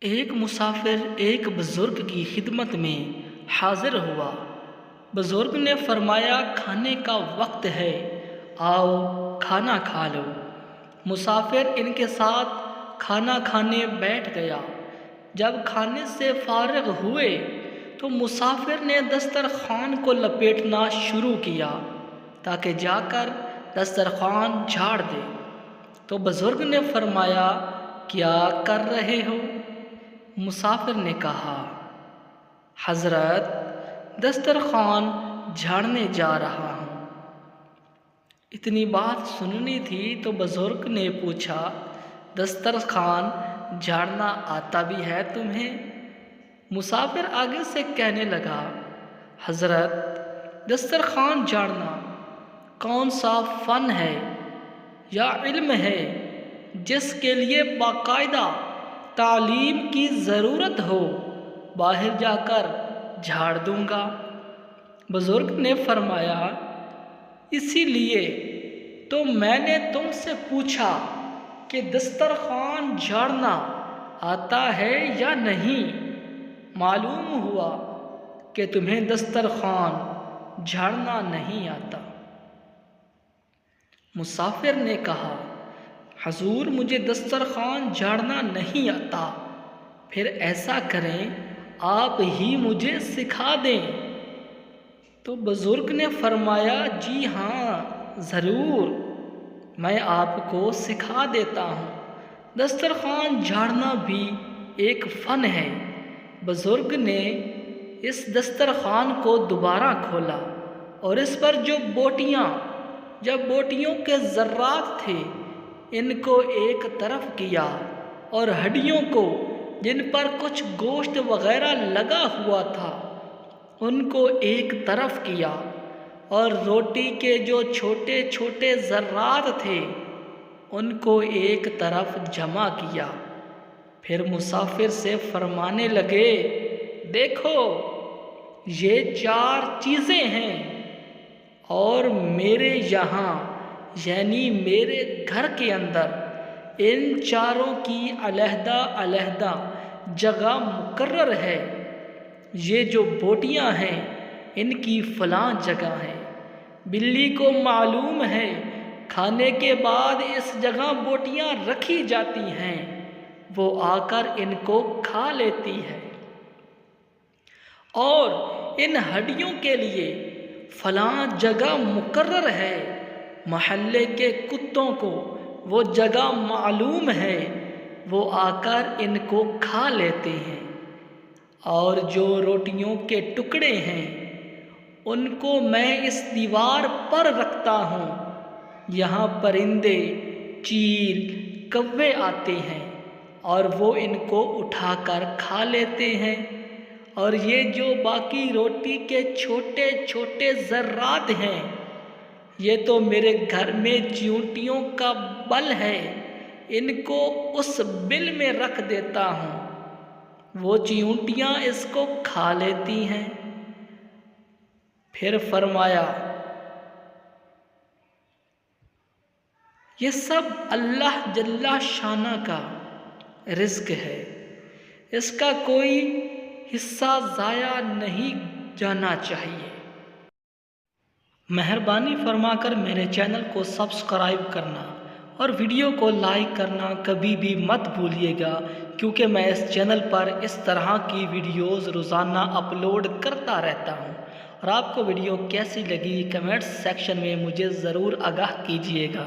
ایک مسافر ایک بزرگ کی خدمت میں حاضر ہوا۔ بزرگ نے فرمایا، کھانے کا وقت ہے، آؤ کھانا کھا لو۔ مسافر ان کے ساتھ کھانا کھانے بیٹھ گیا۔ جب کھانے سے فارغ ہوئے تو مسافر نے دسترخوان کو لپیٹنا شروع کیا تاکہ جا کر دسترخوان جھاڑ دے۔ تو بزرگ نے فرمایا، کیا کر رہے ہو؟ مسافر نے کہا، حضرت دسترخوان جھاڑنے جا رہا ہوں۔ اتنی بات سننی تھی تو بزرگ نے پوچھا، دسترخوان جھاڑنا آتا بھی ہے تمہیں؟ مسافر آگے سے کہنے لگا، حضرت دسترخوان جھاڑنا کون سا فن ہے یا علم ہے جس کے لیے باقاعدہ تعلیم کی ضرورت ہو؟ باہر جا کر جھاڑ دوں گا۔ بزرگ نے فرمایا، اسی لیے تو میں نے تم سے پوچھا کہ دسترخوان جھاڑنا آتا ہے یا نہیں۔ معلوم ہوا کہ تمہیں دسترخوان جھاڑنا نہیں آتا۔ مسافر نے کہا، حضور مجھے دسترخوان جھاڑنا نہیں آتا، پھر ایسا کریں آپ ہی مجھے سکھا دیں۔ تو بزرگ نے فرمایا، جی ہاں ضرور، میں آپ کو سکھا دیتا ہوں۔ دسترخوان جھاڑنا بھی ایک فن ہے۔ بزرگ نے اس دسترخوان کو دوبارہ کھولا اور اس پر جو بوٹیوں کے ذرات تھے ان کو ایک طرف کیا اور ہڈیوں کو جن پر کچھ گوشت وغیرہ لگا ہوا تھا ان کو ایک طرف کیا اور روٹی کے جو چھوٹے چھوٹے ذرات تھے ان کو ایک طرف جمع کیا۔ پھر مسافر سے فرمانے لگے، دیکھو یہ 4 چیزیں ہیں اور میرے یہاں یعنی میرے گھر کے اندر ان چاروں کی علیحدہ علیحدہ جگہ مقرر ہے۔ یہ جو بوٹیاں ہیں ان کی فلاں جگہ ہے۔ بلی کو معلوم ہے کھانے کے بعد اس جگہ بوٹیاں رکھی جاتی ہیں، وہ آ کر ان کو کھا لیتی ہے۔ اور ان ہڈیوں کے لیے فلاں جگہ مقرر ہے، محلے کے کتوں کو وہ جگہ معلوم ہے، وہ آ کر ان کو کھا لیتے ہیں۔ اور جو روٹیوں کے ٹکڑے ہیں ان کو میں اس دیوار پر رکھتا ہوں، یہاں پرندے، چیل، کوے آتے ہیں اور وہ ان کو اٹھا کر کھا لیتے ہیں۔ اور یہ جو باقی روٹی کے چھوٹے چھوٹے ذرات ہیں یہ تو میرے گھر میں چیونٹیوں کا بل ہے، ان کو اس بل میں رکھ دیتا ہوں، وہ چیونٹیاں اس کو کھا لیتی ہیں۔ پھر فرمایا، یہ سب اللہ جل شانہ کا رزق ہے، اس کا کوئی حصہ ضائع نہیں جانا چاہیے۔ مہربانی فرما کر میرے چینل کو سبسکرائب کرنا اور ویڈیو کو لائک کرنا کبھی بھی مت بھولیے گا، کیونکہ میں اس چینل پر اس طرح کی ویڈیوز روزانہ اپلوڈ کرتا رہتا ہوں۔ اور آپ کو ویڈیو کیسی لگی کمنٹس سیکشن میں مجھے ضرور آگاہ کیجیے گا۔